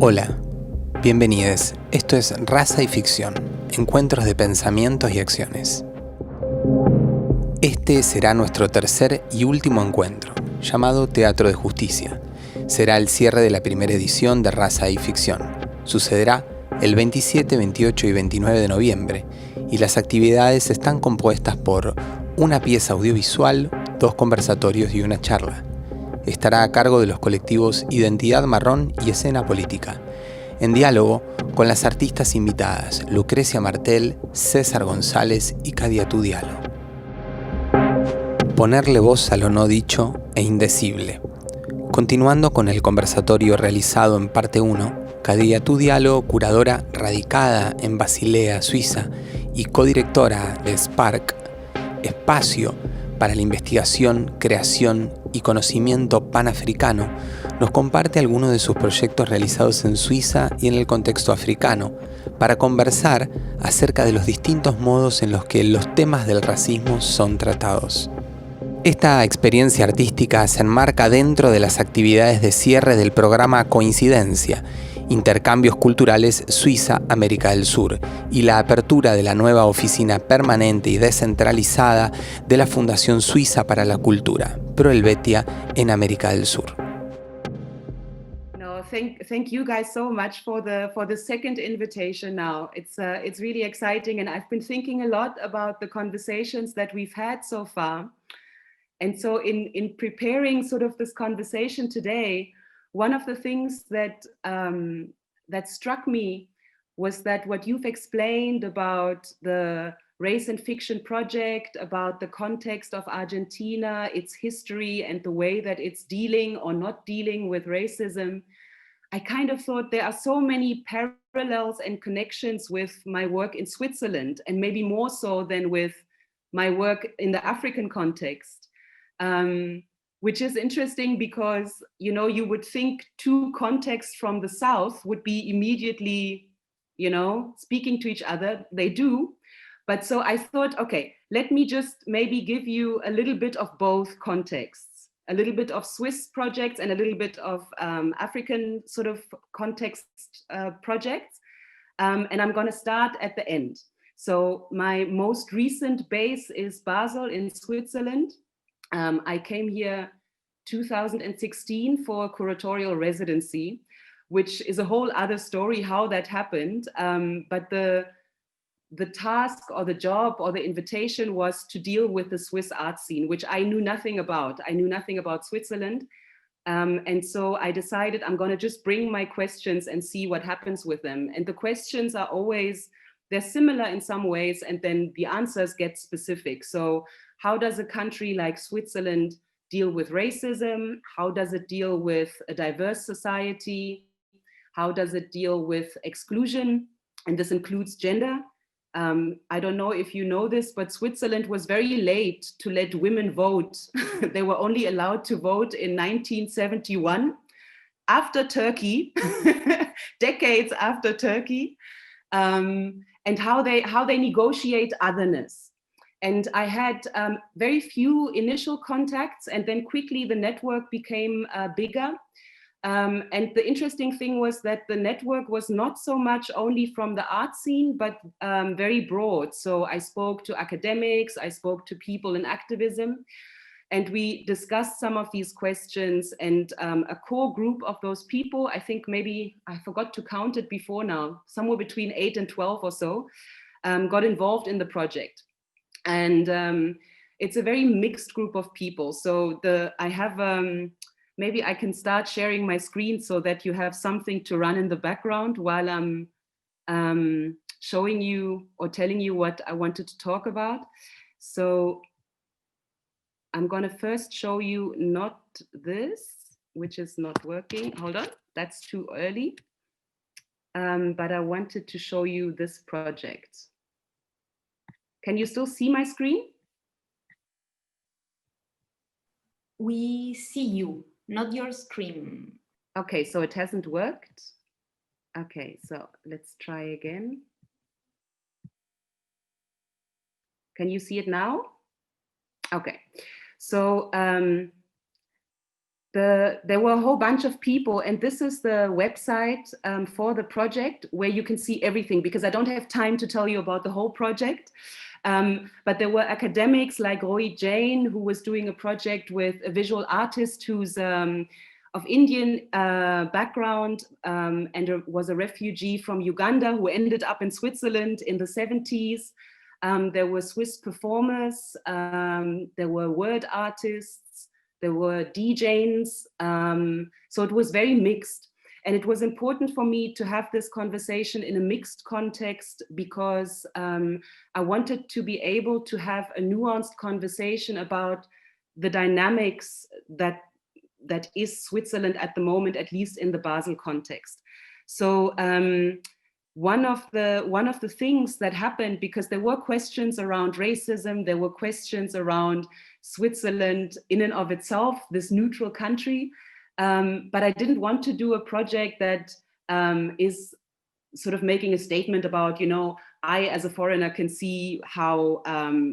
Hola, bienvenidos. Esto es Raza y Ficción, encuentros de pensamientos y acciones. Este será nuestro tercer y último encuentro, llamado Teatro de Justicia. Será el cierre de la primera edición de Raza y Ficción. Sucederá el 27, 28 y 29 de noviembre, y las actividades están compuestas por una pieza audiovisual, 2 conversatorios y una charla. Estará a cargo de los colectivos Identidad Marrón y Escena Política, en diálogo con las artistas invitadas Lucrecia Martel, César González y Kadiatou Diallo. Ponerle voz a lo no dicho e indecible. Continuando con el conversatorio realizado en Parte I, Kadiatou Diallo, curadora radicada en Basilea-Suiza y co-directora de SPARCK, espacio para la investigación, creación y conocimiento pan-africano, nos comparte algunos de sus proyectos realizados en Suiza y en el contexto africano, para conversar acerca de los distintos modos en los que los temas del racismo son tratados. Esta experiencia artística se enmarca dentro de las actividades de cierre del programa Coincidencia, Intercambios Culturales Suiza-América del Sur, y la apertura de la nueva oficina permanente y descentralizada de la Fundación Suiza para la Cultura, Pro-Helvetia, en América del Sur. No, thank you guys so much for the second invitation now. It's really exciting, and I've been thinking a lot about the conversations that we've had so far. And so in preparing sort of this conversation today, one of the things that that struck me was that what you've explained about the Race and Fiction project, about the context of Argentina, its history, and the way that it's dealing or not dealing with racism, I kind of thought there are so many parallels and connections with my work in Switzerland, and maybe more so than with my work in the African context. Which is interesting because, you know, you would think two contexts from the South would be immediately, you know, speaking to each other. They do. But so I thought, okay, let me just maybe give you a little bit of both contexts, a little bit of Swiss projects and a little bit of African sort of context projects. And I'm going to start at the end. So my most recent base is Basel in Switzerland. I came here 2016 for a curatorial residency, which is a whole other story how that happened. But the task or the job or the invitation was to deal with the Swiss art scene, which I knew nothing about. I knew nothing about Switzerland. And so I decided I'm going to just bring my questions and see what happens with them. And the questions are always, they're similar in some ways, and then the answers get specific. So how does a country like Switzerland deal with racism? How does it deal with a diverse society? How does it deal with exclusion? And this includes gender. I don't know if you know this, but Switzerland was very late to let women vote. They were only allowed to vote in 1971, after Turkey, decades after Turkey, and how they negotiate otherness. And I had very few initial contacts, and then quickly the network became bigger. And the interesting thing was that the network was not so much only from the art scene, but very broad. So I spoke to academics, I spoke to people in activism, and we discussed some of these questions. And a core group of those people, I think maybe, I forgot to count it before now, somewhere between 8 and 12 or so, got involved in the project. And it's a very mixed group of people. So I have, maybe I can start sharing my screen so that you have something to run in the background while I'm showing you or telling you what I wanted to talk about. So I'm going to first show you not this, which is not working. Hold on, that's too early. But I wanted to show you this project. Can you still see my screen? We see you, not your screen. Okay, so it hasn't worked. Okay, so let's try again. Can you see it now? Okay, so there were a whole bunch of people, and this is the website for the project where you can see everything, because I don't have time to tell you about the whole project. But there were academics like Roy Jain, who was doing a project with a visual artist who's of Indian background and was a refugee from Uganda who ended up in Switzerland in the 70s. There were Swiss performers, there were word artists, there were DJs. So it was very mixed. And it was important for me to have this conversation in a mixed context, because I wanted to be able to have a nuanced conversation about the dynamics that is Switzerland at the moment, at least in the Basel context. So one of the things that happened, because there were questions around racism, there were questions around Switzerland in and of itself, this neutral country. But I didn't want to do a project that is sort of making a statement about, you know, I as a foreigner can see how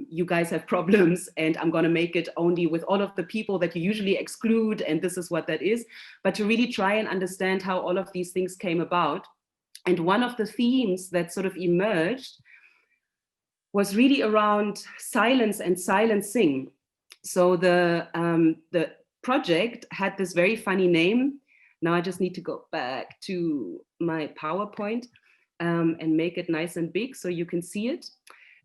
you guys have problems, and I'm going to make it only with all of the people that you usually exclude, and this is what that is. But to really try and understand how all of these things came about. And one of the themes that sort of emerged was really around silence and silencing. So the project had this very funny name. Now I just need to go back to my PowerPoint and make it nice and big so you can see it.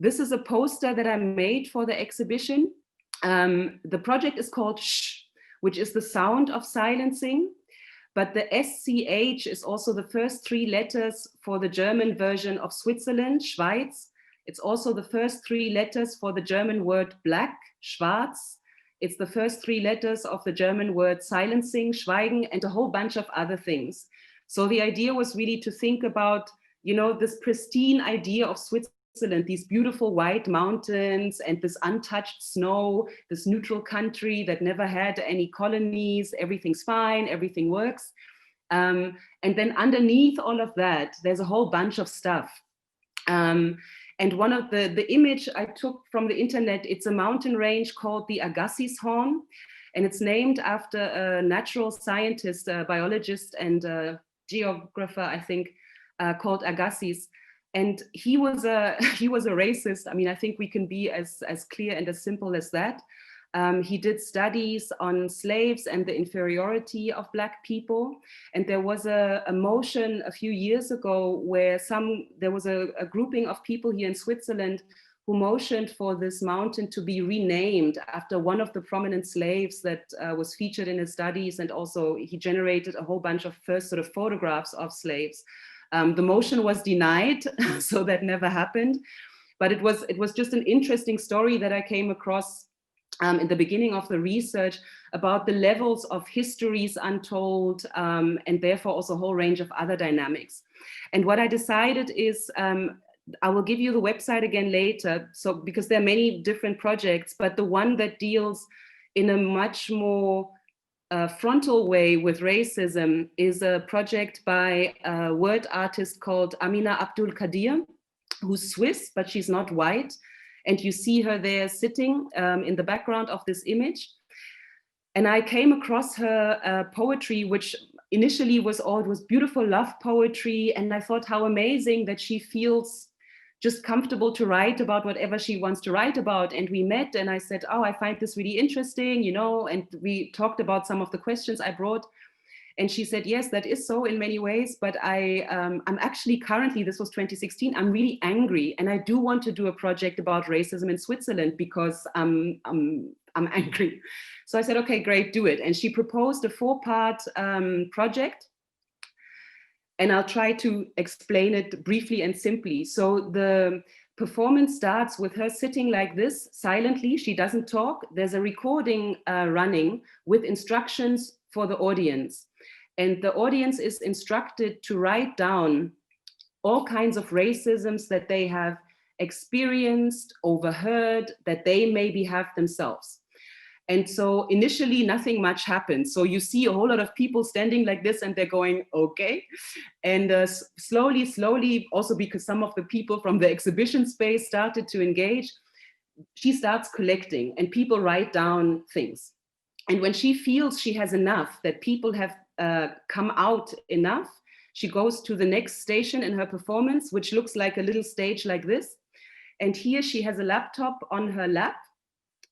This is a poster that I made for the exhibition. The project is called Shh, which is the sound of silencing. But the SCH is also the first 3 letters for the German version of Switzerland, Schweiz. It's also the first 3 letters for the German word black, Schwarz. It's the first 3 letters of the German word silencing, Schweigen, and a whole bunch of other things. So the idea was really to think about, you know, this pristine idea of Switzerland, these beautiful white mountains and this untouched snow, this neutral country that never had any colonies, everything's fine, everything works. And then underneath all of that, there's a whole bunch of stuff. And one of the image I took from the internet, it's a mountain range called the Agassiz Horn, and it's named after a natural scientist, a biologist and a geographer, I think, called Agassiz. And he was a racist. I mean, I think we can be as clear and as simple as that. He did studies on slaves and the inferiority of Black people. And there was a motion a few years ago where there was a grouping of people here in Switzerland who motioned for this mountain to be renamed after one of the prominent slaves that was featured in his studies. And also he generated a whole bunch of first sort of photographs of slaves. The motion was denied, so that never happened. But it was just an interesting story that I came across in the beginning of the research about the levels of histories untold, and therefore also a whole range of other dynamics. And what I decided is, I will give you the website again later, so because there are many different projects, but the one that deals in a much more frontal way with racism is a project by a word artist called Amina Abdul Kadir, who's Swiss, but she's not white. And you see her there sitting in the background of this image. And I came across her poetry, which initially it was beautiful love poetry. And I thought how amazing that she feels just comfortable to write about whatever she wants to write about. And we met and I said, oh, I find this really interesting, you know, and we talked about some of the questions I brought. And she said, yes, that is so in many ways, but I'm actually currently, this was 2016, I'm really angry. And I do want to do a project about racism in Switzerland because I'm angry. So I said, okay, great, do it. And she proposed a 4-part project. And I'll try to explain it briefly and simply. So the performance starts with her sitting like this, silently. She doesn't talk. There's a recording running with instructions for the audience. And the audience is instructed to write down all kinds of racisms that they have experienced, overheard, that they maybe have themselves. And so initially nothing much happens. So you see a whole lot of people standing like this and they're going, okay. And slowly, also because some of the people from the exhibition space started to engage, she starts collecting and people write down things. And when she feels she has enough, that people have come out enough, she goes to the next station in her performance, which looks like a little stage like this. And here she has a laptop on her lap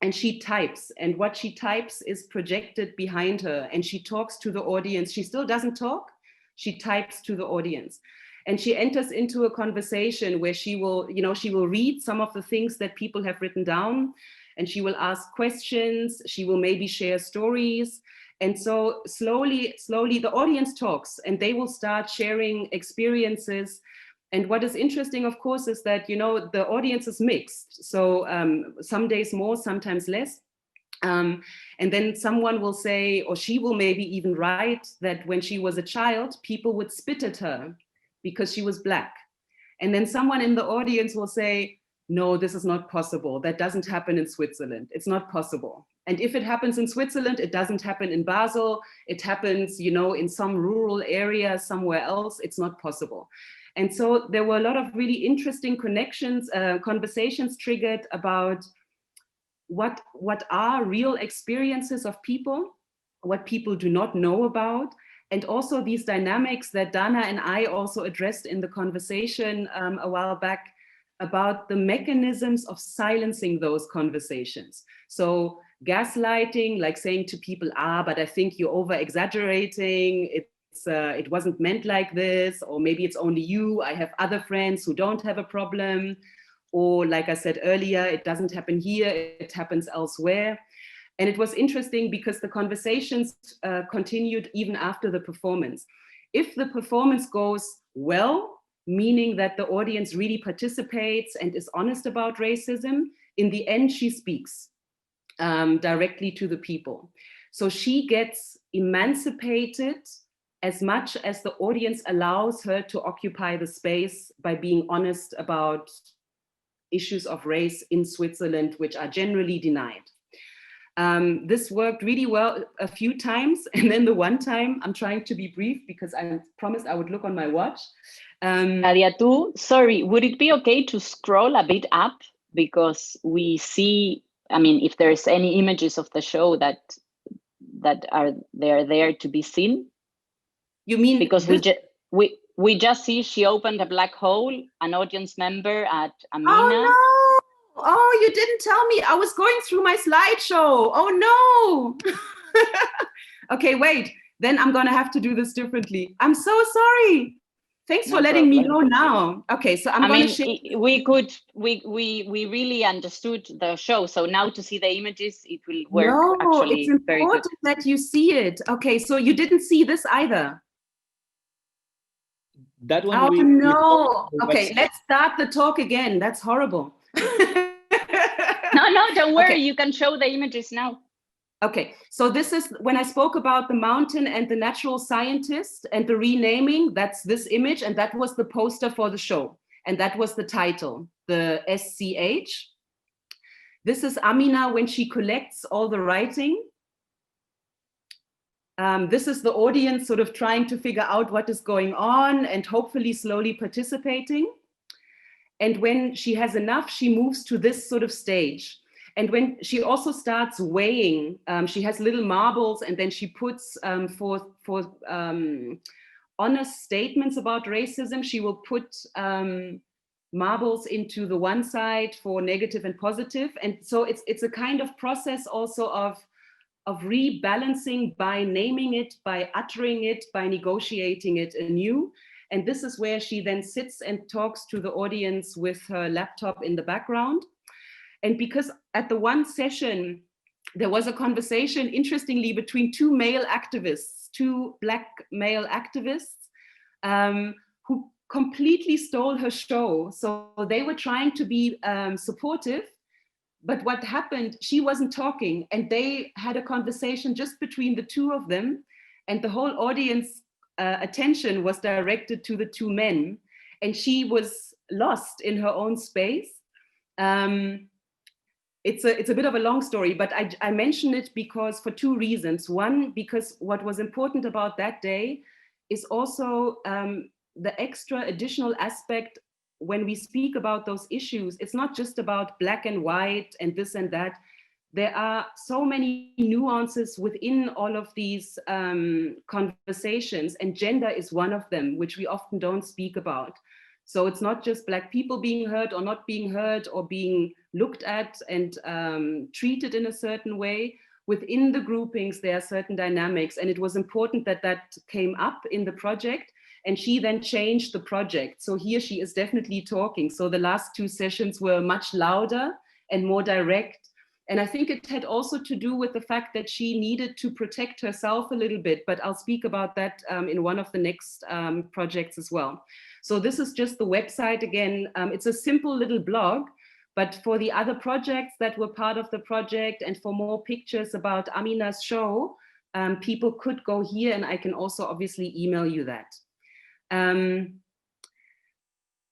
and she types. And what she types is projected behind her. And she talks to the audience. She still doesn't talk. She types to the audience. And she enters into a conversation where she will, she will read some of the things that people have written down, and she will ask questions. She will maybe share stories. And so slowly, the audience talks, and they will start sharing experiences. And what is interesting, of course, is that, the audience is mixed. So some days more, sometimes less. And then someone will say, or she will maybe even write, that when she was a child, people would spit at her because she was Black. And then someone in the audience will say, no, this is not possible. That doesn't happen in Switzerland. It's not possible. And if it happens in Switzerland, it doesn't happen in Basel. It happens, in some rural area somewhere else. It's not possible. And so there were a lot of really interesting connections, conversations triggered about what are real experiences of people, what people do not know about, and also these dynamics that Dana and I also addressed in the conversation a while back about the mechanisms of silencing those conversations. So gaslighting, like saying to people, but I think you're over-exaggerating, it wasn't meant like this, or maybe it's only you, I have other friends who don't have a problem, or like I said earlier, it doesn't happen here, it happens elsewhere. And it was interesting because the conversations continued even after the performance. If the performance goes well, meaning that the audience really participates and is honest about racism, in the end, she speaks directly to the people. So she gets emancipated as much as the audience allows her to occupy the space by being honest about issues of race in Switzerland, which are generally denied. This worked really well a few times. And then the one time, I'm trying to be brief because I promised I would look on my watch. Kadiatou, sorry, would it be okay to scroll a bit up? Because we see, if there's any images of the show that are there to be seen. You mean? Because we just see she opened a black hole, an audience member at Amina. Oh, no. Oh, you didn't tell me. I was going through my slideshow. Oh, no. Okay, wait. Then I'm going to have to do this differently. I'm so sorry. Thanks for letting me know now. Okay, so I'm going to share. We really understood the show. So now to see the images, it will work actually very good. It's important that you see it. Okay, so you didn't see this either. That one. Oh, no. Okay, let's start the talk again. That's horrible. No, don't worry. Okay. You can show the images now. Okay, so this is when I spoke about the mountain and the natural scientist and the renaming, that's this image, and that was the poster for the show. And that was the title, the SCH. This is Amina when she collects all the writing. This is the audience sort of trying to figure out what is going on and hopefully slowly participating. And when she has enough, she moves to this sort of stage. And when she also starts weighing, she has little marbles, and then she puts for honest statements about racism, she will put marbles into the one side for negative and positive. And so it's a kind of process also of rebalancing by naming it, by uttering it, by negotiating it anew. And this is where she then sits and talks to the audience with her laptop in the background. And because at the one session, there was a conversation, interestingly, between two male activists, two Black male activists, who completely stole her show. So they were trying to be supportive, but what happened, she wasn't talking, and they had a conversation just between the two of them, and the whole audience attention was directed to the two men, and she was lost in her own space. It's a bit of a long story, but I mention it because for two reasons. One, because what was important about that day is also the extra additional aspect when we speak about those issues. It's not just about black and white and this and that. there are so many nuances within all of these conversations, and gender is one of them, which we often don't speak about. So it's not just Black people being heard or not being heard or being looked at and treated in a certain way. Within the groupings, there are certain dynamics, and it was important that that came up in the project, and she then changed the project. So here she is definitely talking. So the last 2 sessions were much louder and more direct. And I think it had also to do with the fact that she needed to protect herself a little bit, but I'll speak about that in one of the next projects as well. So this is just the website again. It's a simple little blog, but for the other projects that were part of the project and for more pictures about Amina's show, people could go here, and I can also obviously email you that.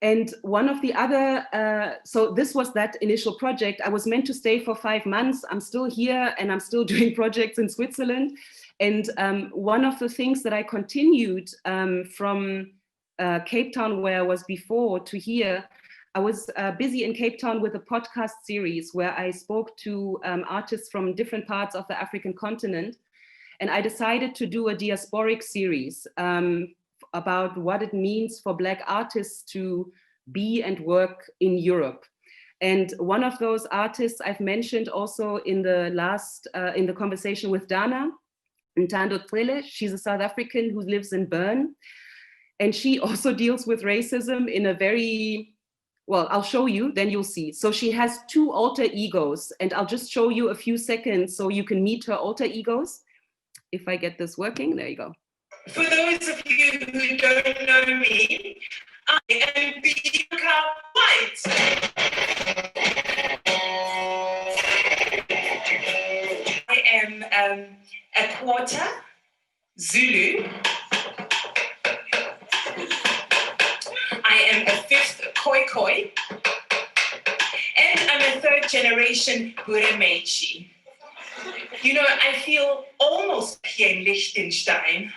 And one of the other, so this was that initial project. I was meant to stay for 5 months. I'm still here and I'm still doing projects in Switzerland. And one of the things that I continued from Cape Town, where I was before, to here, I was busy in Cape Town with a podcast series where I spoke to artists from different parts of the African continent. And I decided to do a diasporic series about what it means for Black artists to be and work in Europe. And one of those artists I've mentioned also in the last, in the conversation with Dana, Ntando Trele. She's a South African who lives in Bern. And she also deals with racism in a very, well, I'll show you, then you'll see. So she has 2 alter egos, and I'll just show you a few seconds so you can meet her alter egos. If I get this working, there you go. For those of you who don't know me, I am Bianca White. I am a quarter Zulu. I am a 5th Khoi, and I'm a 3rd generation Buremechi. You know, I feel almost here in Liechtenstein.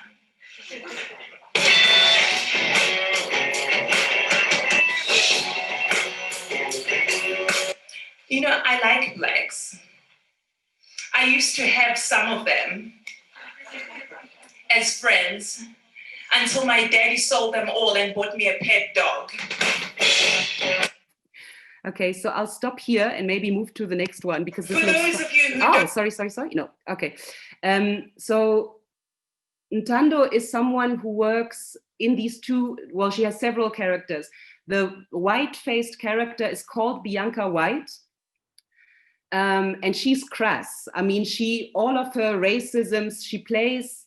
You know, I like Blacks. I used to have some of them as friends until my daddy sold them all and bought me a pet dog. Okay, so I'll stop here and maybe move to the next one because this For those of you who oh, sorry. No, okay. So Ntando is someone who works in these 2, well, she has several characters. The white-faced character is called Bianca White. And she's crass. I mean, all of her racisms, she plays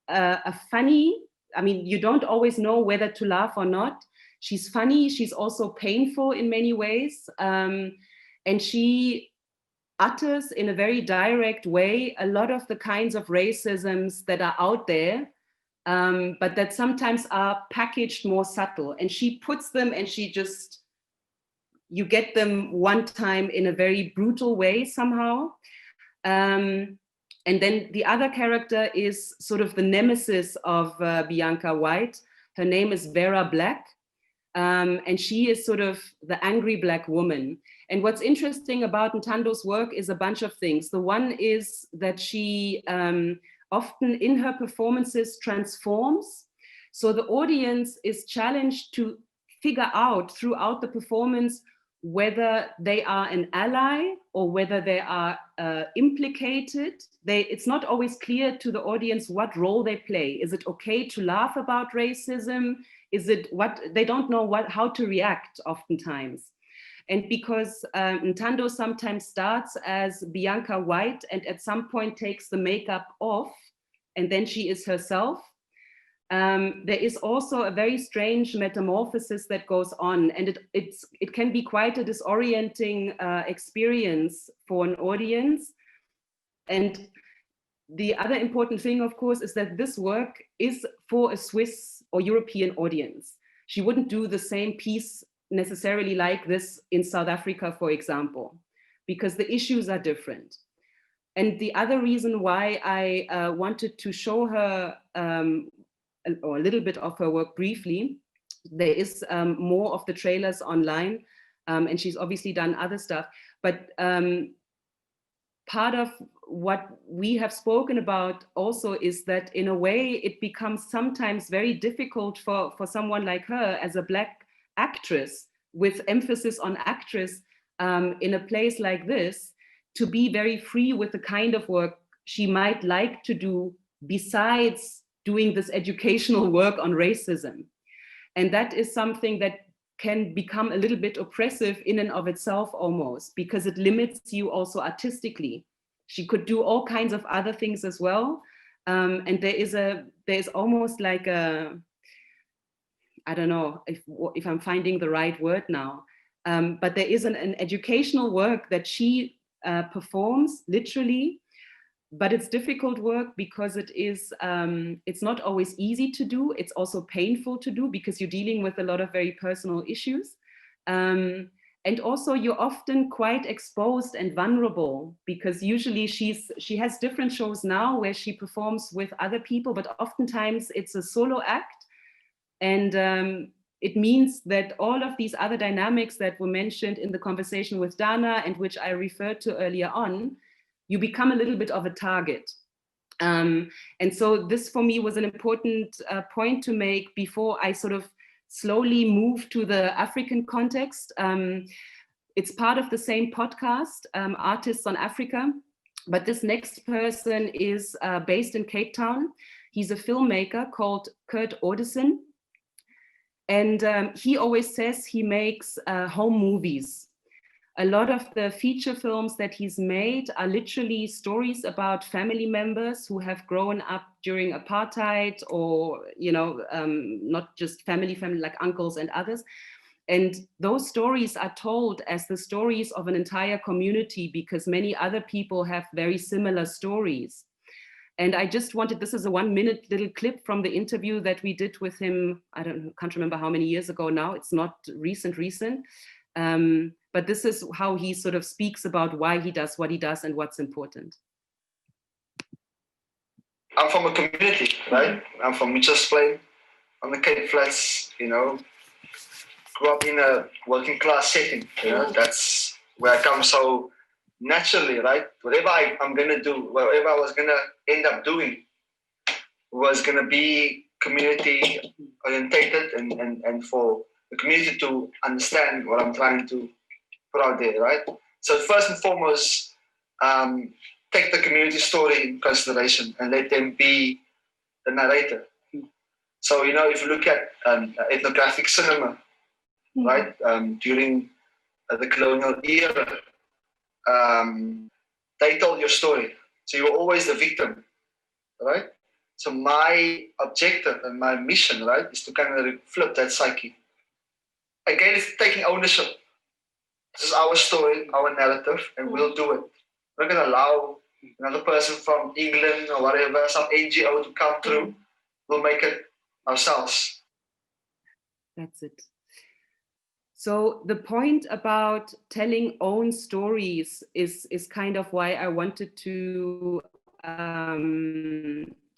a funny, I mean, you don't always know whether to laugh or not. She's funny, she's also painful in many ways. And she utters in a very direct way a lot of the kinds of racisms that are out there, but that sometimes are packaged more subtle. And she puts them and you get them one time in a very brutal way somehow. And then the other character is sort of the nemesis of Bianca White. Her name is Vera Black. And she is sort of the angry Black woman. And what's interesting about Ntando's work is a bunch of things. The one is that she often in her performances transforms. So the audience is challenged to figure out throughout the performance whether they are an ally or whether they are implicated. It's not always clear to the audience what role they play. Is it okay to laugh about racism? Is it what, they don't know how to react oftentimes. And because Ntando sometimes starts as Bianca White and at some point takes the makeup off and then she is herself, there is also a very strange metamorphosis that goes on, and it can be quite a disorienting experience for an audience. And the other important thing, of course, is that this work is for a Swiss or European audience. She wouldn't do the same piece necessarily like this in South Africa, for example, because the issues are different. And the other reason why I wanted to show her or a little bit of her work briefly, there is more of the trailers online, and she's obviously done other stuff, but part of what we have spoken about also is that in a way it becomes sometimes very difficult for someone like her as a Black actress with emphasis on actress in a place like this to be very free with the kind of work she might like to do besides doing this educational work on racism. And that is something that can become a little bit oppressive in and of itself almost, because it limits you also artistically. She could do all kinds of other things as well. And there's almost like a, I don't know if I'm finding the right word now, but there is an educational work that she performs literally, but it's difficult work because it is, it's not always easy to do. It's also painful to do because you're dealing with a lot of very personal issues. And also you're often quite exposed and vulnerable because usually she has different shows now where she performs with other people, but oftentimes it's a solo act. And it means that all of these other dynamics that were mentioned in the conversation with Dana and which I referred to earlier on, you become a little bit of a target. And so this for me was an important point to make before I sort of slowly move to the African context. It's part of the same podcast, Artists on Africa, but this next person is based in Cape Town. He's a filmmaker called Kurt Odison. And he always says he makes home movies. A lot of the feature films that he's made are literally stories about family members who have grown up during apartheid, or, you know, not just family like uncles and others. And those stories are told as the stories of an entire community because many other people have very similar stories. And I just wanted, this is a 1-minute little clip from the interview that we did with him. Can't remember how many years ago now. It's not recent. But this is how he sort of speaks about why he does what he does and what's important. I'm from a community, right? I'm from Mitchell's Plain, on the Cape Flats, you know, grew up in a working class setting, you know, that's where I come so naturally, right? Whatever I'm gonna do, whatever I was gonna end up doing was gonna be community orientated and for the community to understand what I'm trying to put out there, right? So first and foremost, take the community story in consideration and let them be the narrator. So, you know, if you look at ethnographic cinema, right, during the colonial era, they told your story. So you were always the victim, right? So my objective and my mission, right, is to kind of flip that psyche. Again, it's taking ownership. This is our story, our narrative, and we'll do it. We're not going to allow another person from England or whatever, some NGO to come through. We'll make it ourselves. That's it. So the point about telling own stories is kind of why I wanted to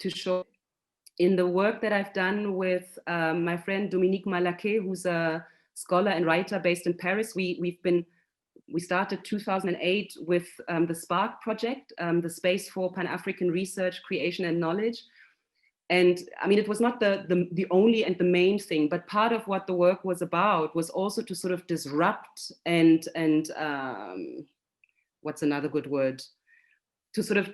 show in the work that I've done with my friend Dominique Malaquet, who's a scholar and writer based in Paris. We started 2008 with the SPARCK project, the Space for Pan-African Research, Creation and Knowledge. And I mean, it was not the only and the main thing, but part of what the work was about was also to sort of disrupt and what's another good word? To sort of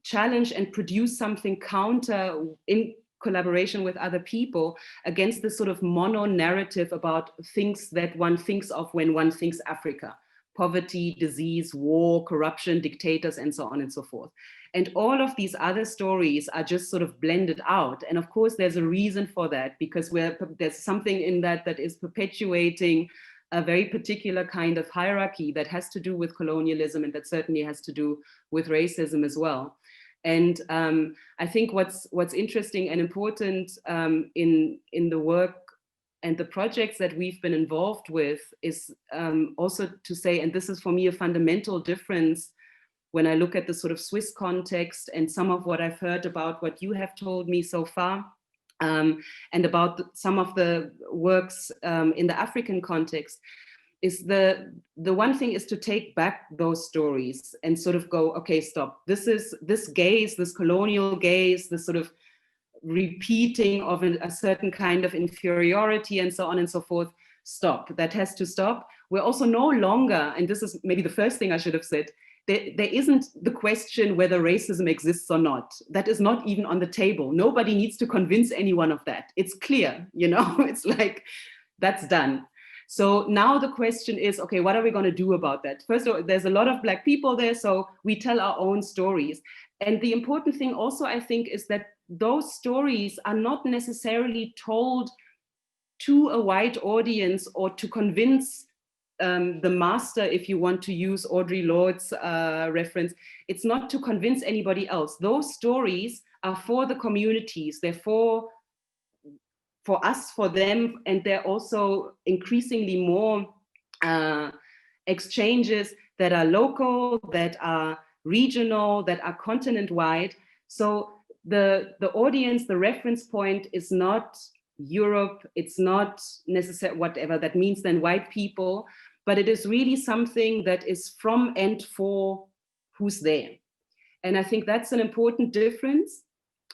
challenge and produce something counter in collaboration with other people against this sort of mono narrative about things that one thinks of when one thinks Africa: poverty, disease, war, corruption, dictators, and so on and so forth. And all of these other stories are just sort of blended out. And of course, there's a reason for that, because there's something in that is perpetuating a very particular kind of hierarchy that has to do with colonialism, and that certainly has to do with racism as well. And I think what's interesting and important in the work and the projects that we've been involved with is also to say, and this is for me a fundamental difference when I look at the sort of Swiss context and some of what I've heard about what you have told me so far, and about some of the works in the African context, is the one thing is to take back those stories and sort of go, okay, stop. This gaze, this colonial gaze, this sort of repeating of a certain kind of inferiority and so on and so forth. Stop. That has to stop. We're also no longer, and this is maybe the first thing I should have said, there isn't the question whether racism exists or not. That is not even on the table. Nobody needs to convince anyone of that. It's clear, you know, it's like, that's done. So now the question is, okay, what are we going to do about that? First of all, there's a lot of Black people there, so we tell our own stories. And the important thing also, I think, is that those stories are not necessarily told to a white audience or to convince the master, if you want to use Audre Lorde's reference. It's not to convince anybody else. Those stories are for the communities. They're for us, for them, and they're also increasingly more exchanges that are local, that are regional, that are continent-wide. So the audience, the reference point is not Europe, it's not necessarily whatever that means then white people, but it is really something that is from and for who's there. And I think that's an important difference.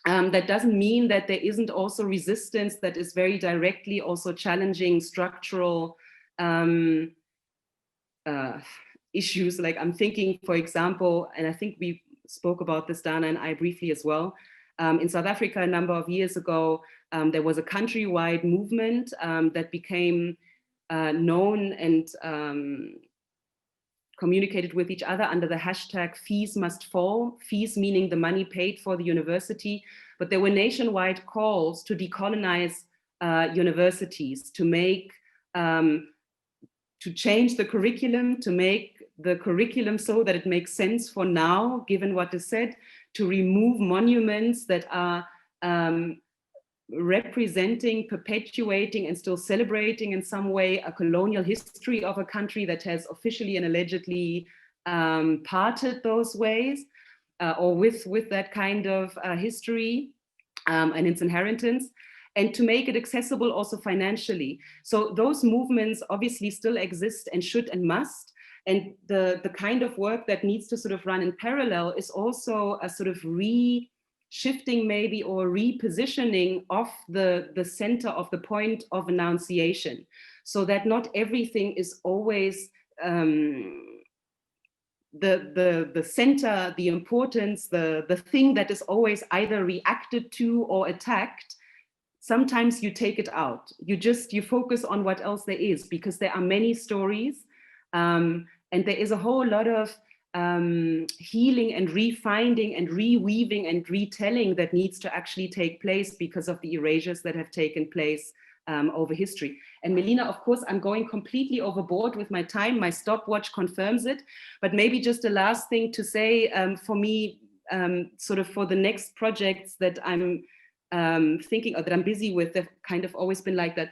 That doesn't mean that there isn't also resistance that is very directly also challenging structural issues. Like I'm thinking, for example, and I think we spoke about this, Dana and I, briefly as well. In South Africa, a number of years ago, there was a countrywide movement that became known and communicated with each other under the hashtag fees must fall, fees meaning the money paid for the university. But there were nationwide calls to decolonize universities, to make, to change the curriculum, to make the curriculum so that it makes sense for now, given what is said, to remove monuments that are representing, perpetuating, and still celebrating in some way a colonial history of a country that has officially and allegedly parted those ways, or with that kind of history and its inheritance, and to make it accessible also financially. So those movements obviously still exist and should and must. And the kind of work that needs to sort of run in parallel is also a sort of shifting maybe or repositioning of the center of the point of enunciation, so that not everything is always the center, the importance, the thing that is always either reacted to or attacked. Sometimes you take it out. You focus on what else there is, because there are many stories, and there is a whole lot of healing and refinding and reweaving and retelling that needs to actually take place because of the erasures that have taken place over history. And Melina, of course, I'm going completely overboard with my time. My stopwatch confirms it. But maybe just a last thing to say for me, sort of for the next projects that I'm thinking, or that I'm busy with, they've kind of always been like that.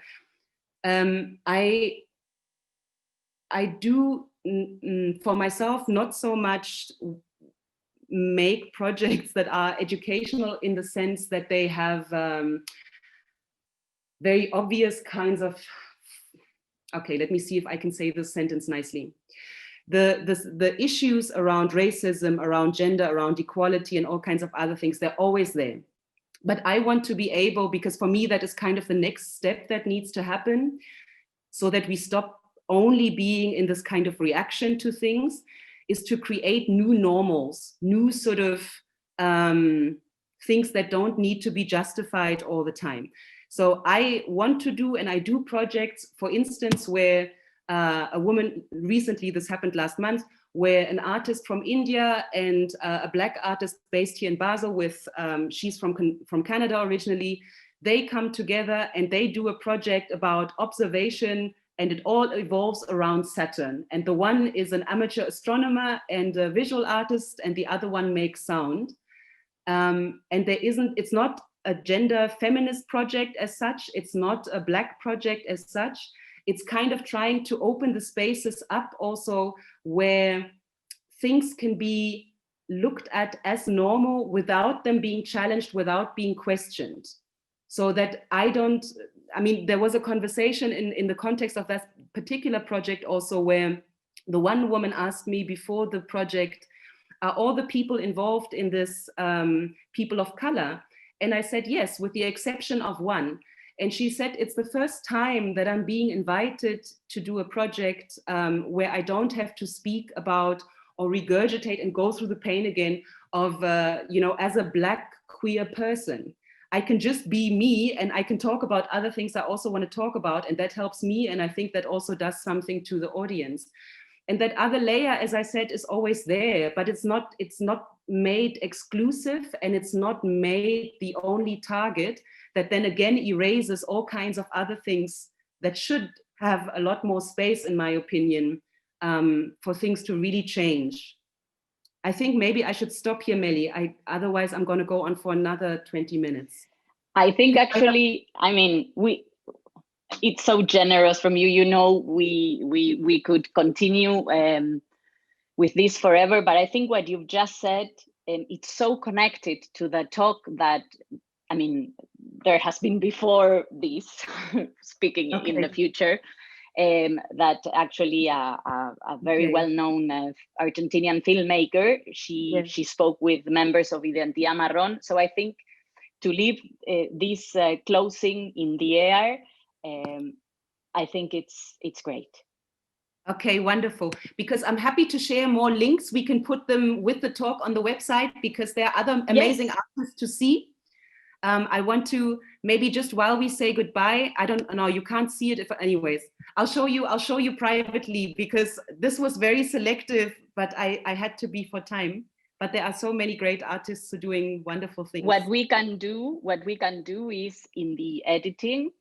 I do, for myself, not so much make projects that are educational in the sense that they have very obvious kinds of, okay, let me see if I can say this sentence nicely. The issues around racism, around gender, around equality, and all kinds of other things, they're always there. But I want to be able, because for me, that is kind of the next step that needs to happen, so that we stop only being in this kind of reaction to things, is to create new normals, new sort of things that don't need to be justified all the time. So I want to do, and I do projects, for instance, where a woman, recently, this happened last month, where an artist from India and a Black artist based here in Basel with, she's from Canada originally, they come together and they do a project about observation, and it all evolves around Saturn. And the one is an amateur astronomer and a visual artist, and the other one makes sound. And it's not a gender feminist project as such, it's not a Black project as such. It's kind of trying to open the spaces up also where things can be looked at as normal without them being challenged, without being questioned. So that there was a conversation in the context of particular project also where the one woman asked me before the project, are all the people involved in this people of color? And I said, yes, with the exception of one. And she said, it's the first time that I'm being invited to do a project where I don't have to speak about or regurgitate and go through the pain again of, as a Black queer person. I can just be me, and I can talk about other things I also want to talk about, and that helps me, and I think that also does something to the audience. And that other layer, as I said, is always there, but it's not made exclusive, and it's not made the only target that then again erases all kinds of other things that should have a lot more space, in my opinion, for things to really change. I think maybe I should stop here, Melly. Otherwise I'm going to go on for another 20 minutes. I think actually, I mean, it's so generous from you. You know, we could continue with this forever, but I think what you've just said, it's so connected to the talk that, I mean, there has been before this, speaking in the future, that actually a very well-known Argentinian filmmaker, she spoke with members of Identidad Marrón. So I think to leave this closing in the air, I think it's great. Okay, wonderful. Because I'm happy to share more links. We can put them with the talk on the website because there are other amazing artists to see. I want to maybe just while we say goodbye, I don't know, you can't see it anyways. I'll show you privately because this was very selective, but I had to be for time. But there are so many great artists who are doing wonderful things. What we can do is in the editing,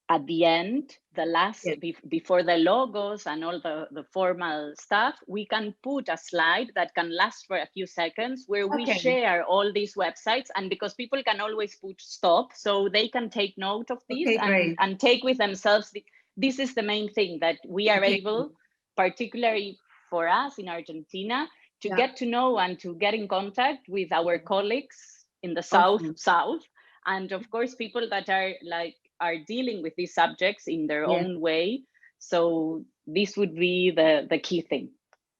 at the end, the last, before the logos and all the formal stuff, we can put a slide that can last for a few seconds where we share all these websites, and because people can always put stop, so they can take note of this and take with themselves. This is the main thing, that we are able, particularly for us in Argentina, to get to know and to get in contact with our colleagues in the South, and of course, people that are dealing with these subjects in their own way. So this would be the key thing.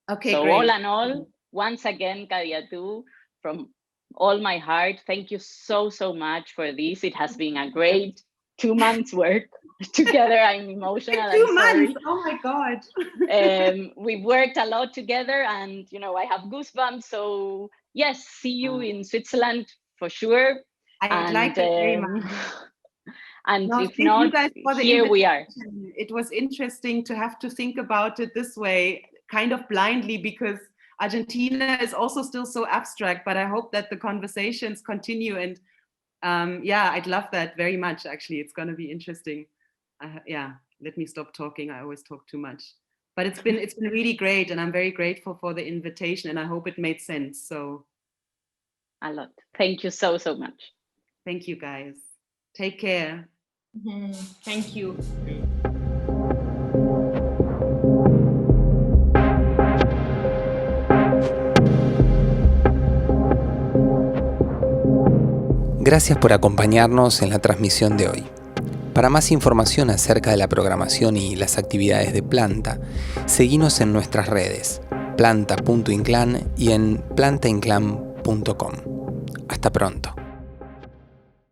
Okay, so great. All in all, once again, Kadiatou, from all my heart, thank you so much for this. It has been a great 2 months work together. I'm emotional. 2 months, oh my God. We've worked a lot together, and I have goosebumps. So yes, see you in Switzerland for sure. I'd like it very much. And if not, here we are. It was interesting to have to think about it this way, kind of blindly, because Argentina is also still so abstract, but I hope that the conversations continue. And I'd love that very much, actually. It's going to be interesting. Let me stop talking. I always talk too much. But it's been really great, and I'm very grateful for the invitation, and I hope it made sense. So a lot. Thank you so much. Thank you, guys. Take care. Thank you. Gracias por acompañarnos en la transmisión de hoy. Para más información acerca de la programación y las actividades de Planta, seguinos en nuestras redes, planta.inclan y en plantainclan.com. Hasta pronto.